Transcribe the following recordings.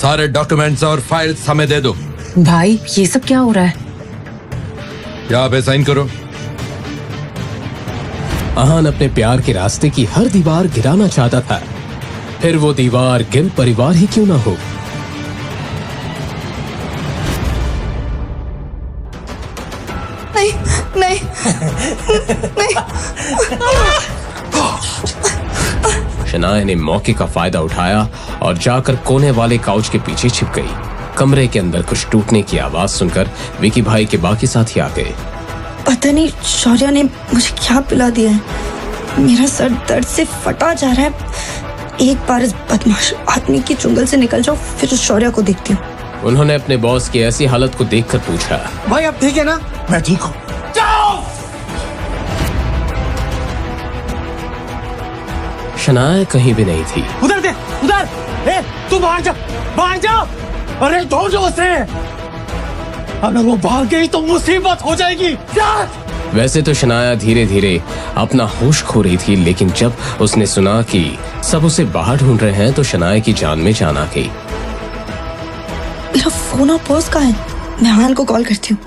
सारे डॉक्यूमेंट्स और फाइल्स हमें दे दो। भाई ये सब क्या हो रहा है? यहाँ पे साइन करो। आहान अपने प्यार के रास्ते की हर दीवार गिराना चाहता था, फिर वो दीवार गिल परिवार ही क्यों ना हो। नहीं नहीं नहीं। शनाया ने मौके का फायदा उठाया और जाकर कोने वाले काउच के पीछे छिप गई। कमरे के अंदर कुछ टूटने की आवाज सुनकर विकी भाई के बाकी साथी आ गए। पता नहीं शौर्य ने मुझे क्या पिला दिया है, मेरा सर दर्द से फटा जा रहा है। एक बार इस बदमाश आदमी की चुंगल से निकल जाओ, फिर उस शौर्य को देखती हूँ। उन्होंने अपने बॉस की ऐसी हालत को देखकर पूछा, भाई आप ठीक है ना? मैं ठीक हूँ। शनाया कहीं भी नहीं थी। उधर दे, उधर। ए, तू बाहर जा, बाहर जा। अरे दौड़ जाओ उसे। अगर वो भाग गई तो मुसीबत हो जाएगी। जा। वैसे तो शनाया धीरे धीरे अपना होश खो रही थी, लेकिन जब उसने सुना कि सब उसे बाहर ढूंढ रहे हैं तो शनाया की जान में जान आ गई। मेरा फोन और पर्स कहाँ है? मैं आहान को कॉल करती हूँ,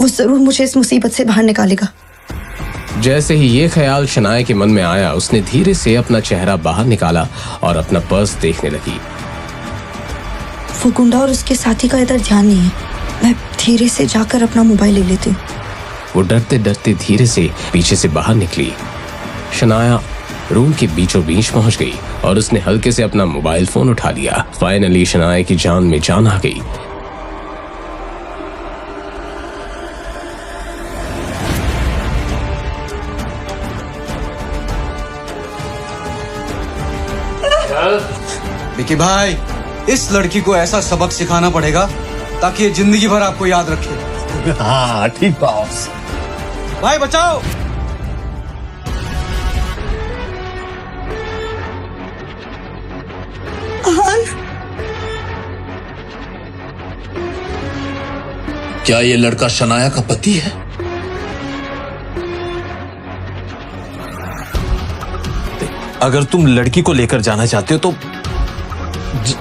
वो जरूर मुझे इस मुसीबत से बाहर निकालेगा। जैसे ही ये ख्याल शनाया के मन में आया, उसने धीरे से अपना चेहरा बाहर निकाला और अपना पर्स देखने लगी। वो गुंडा और उसके साथी का इधर ध्यान नहीं है। मैं धीरे से जाकर अपना मोबाइल ले लेती हूँ। वो डरते डरते धीरे से पीछे से बाहर निकली। शनाया रूम के बीचों बीच पहुंच गई और उसने हल्के से अपना मोबाइल फोन उठा लिया। फाइनली शनाया की जान में जान आ गई। विकी भाई, इस लड़की को ऐसा सबक सिखाना पड़ेगा ताकि ये जिंदगी भर आपको याद रखे। हाँ ठीक बॉस। भाई बचाओ। आहान, क्या ये लड़का शनाया का पति है? अगर तुम लड़की को लेकर जाना चाहते हो तो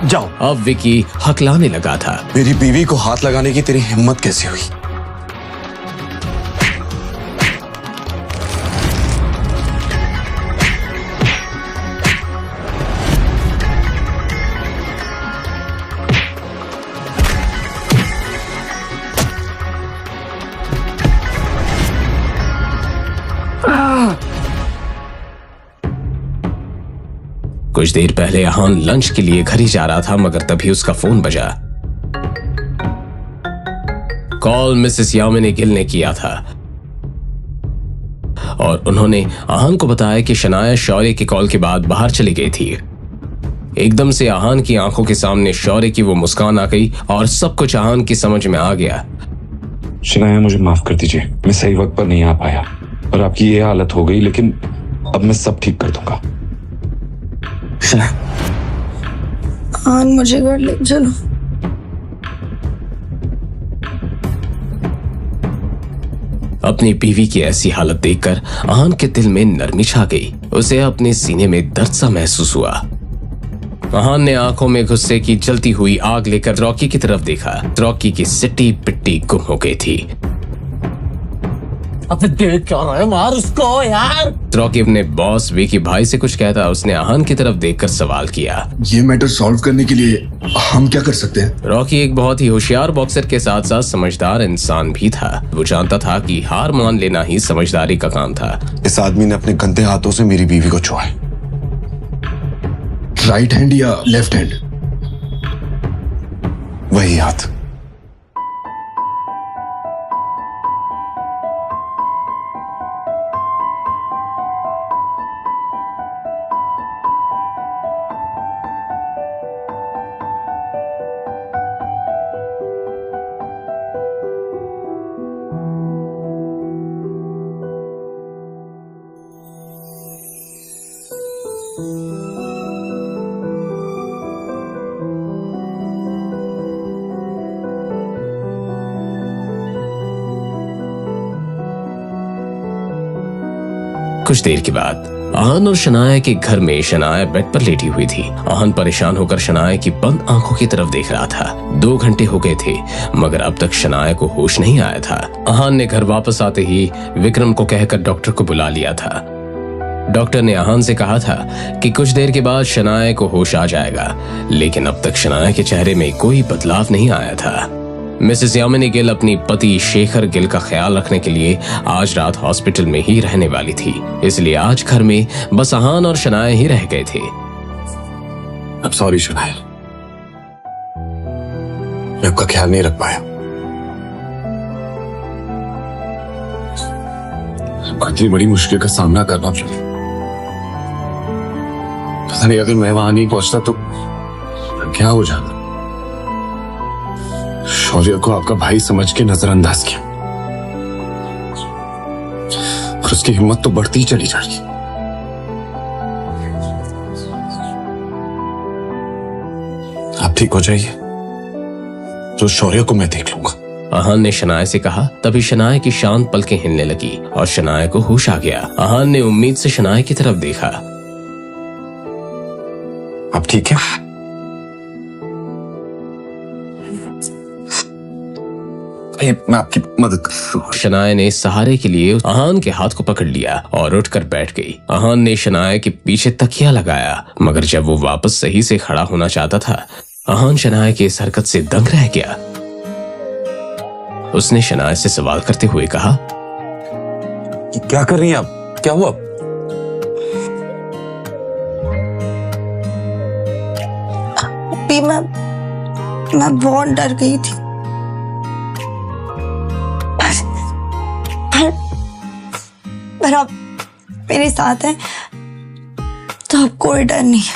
जाओ। अब विकी हकलाने लगा था। मेरी बीवी को हाथ लगाने की तेरी हिम्मत कैसे हुई? कुछ देर पहले आहान लंच के लिए घर ही जा रहा था, मगर तभी उसका फोन बजा। कॉल मिसेस यामिनी गिल ने किया था और उन्होंने आहान को बताया कि शनाया शौर्य की कॉल के बाद बाहर चली गई थी। एकदम से आहान की आंखों के सामने शौर्य की वो मुस्कान आ गई और सब कुछ आहान की समझ में आ गया। शनाया, मुझे माफ कर दीजिए, मैं सही वक्त पर नहीं आ पाया और आपकी ये हालत हो गई, लेकिन अब मैं सब ठीक कर दूंगा। आहान मुझे घर ले चलो। अपनी बीवी की ऐसी हालत देखकर आहान के दिल में नरमी छा गई। उसे अपने सीने में दर्द सा महसूस हुआ। आहान ने आंखों में गुस्से की जलती हुई आग लेकर रॉकी की तरफ देखा। रॉकी की सिट्टी पिट्टी गुम हो गई थी। अबे देख क्या रहा है, मार उसको यार। रॉकी अपने बॉस विकी भाई से कुछ कहता, उसने आहान की तरफ देखकर सवाल किया, ये मैटर सॉल्व करने के लिए हम क्या कर सकते हैं? रॉकी एक बहुत ही होशियार बॉक्सर के साथ साथ समझदार इंसान भी था। वो जानता था कि हार मान लेना ही समझदारी का काम था। इस आदमी ने अपने गंदे हाथों से मेरी बीवी को छुआ है। राइट हैंड या लेफ्ट हैंड? वही हाथ। कुछ देर के बाद आहान और शनाया के घर में शनाया बेड पर लेटी हुई थी। आहान परेशान होकर शनाया की बंद आंखों की तरफ देख रहा था। 2 घंटे हो गए थे मगर अब तक शनाया को होश नहीं आया था। आहान ने घर वापस आते ही विक्रम को कहकर डॉक्टर को बुला लिया था। डॉक्टर ने आहान से कहा था कि कुछ देर के बाद शनाया को होश आ जाएगा, लेकिन अब तक शनाया के चेहरे में कोई बदलाव नहीं आया था। मिसेस यामिनी गिल अपनी पति शेखर गिल का ख्याल रखने के लिए आज रात हॉस्पिटल में ही रहने वाली थी, इसलिए आज घर में बस आहान और शनाया ही रह गए थे। अब सॉरी शनाया, मैं आपका ख्याल नहीं रख पाया। इतनी बड़ी मुश्किल का सामना करना पड़ा। पता नहीं अगर मैं वहां नहीं पहुंचता तो क्या हो जाता। शौर्य को आपका भाई समझ के नजरअंदाज किया और उसकी हिम्मत तो बढ़ती ही चली जा रही। आप ठीक हो जाइए तो शौर्य को मैं देख लूंगा। आहान ने शनाया से कहा। तभी शनाया की शांत पलकें हिलने लगी और शनाया को होश आ गया। आहान ने उम्मीद से शनाया की तरफ देखा। आप ठीक है? मैं आपकी मदद कर। शनाया ने सहारे के लिए आहान के हाथ को पकड़ लिया और उठकर बैठ गई। आहान ने शनाया के पीछे तकिया लगाया मगर जब वो वापस सही से खड़ा होना चाहता था, आहान शनाया की इस हरकत से दंग रह गया। उसने शनाया से सवाल करते हुए कहा, क्या कर रही हैं आप? क्या हुआ? अभी मैं बहुत डर गई थी, पर आप मेरे साथ हैं तो अब कोई डर नहीं है।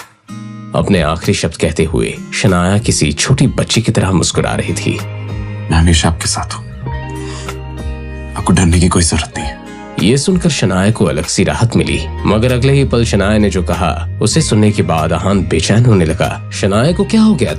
अपने आखिरी शब्द कहते हुए शनाया किसी छोटी बच्ची की तरह मुस्कुरा रही थी। मैं हमेशा आपके साथ हूं, आपको डरने की कोई जरूरत नहीं है। ये सुनकर शनाया को अलग सी राहत मिली, मगर अगले ही पल शनाया ने जो कहा उसे सुनने के बाद आहान बेचैन होने लगा। शनाया को क्या हो गया था?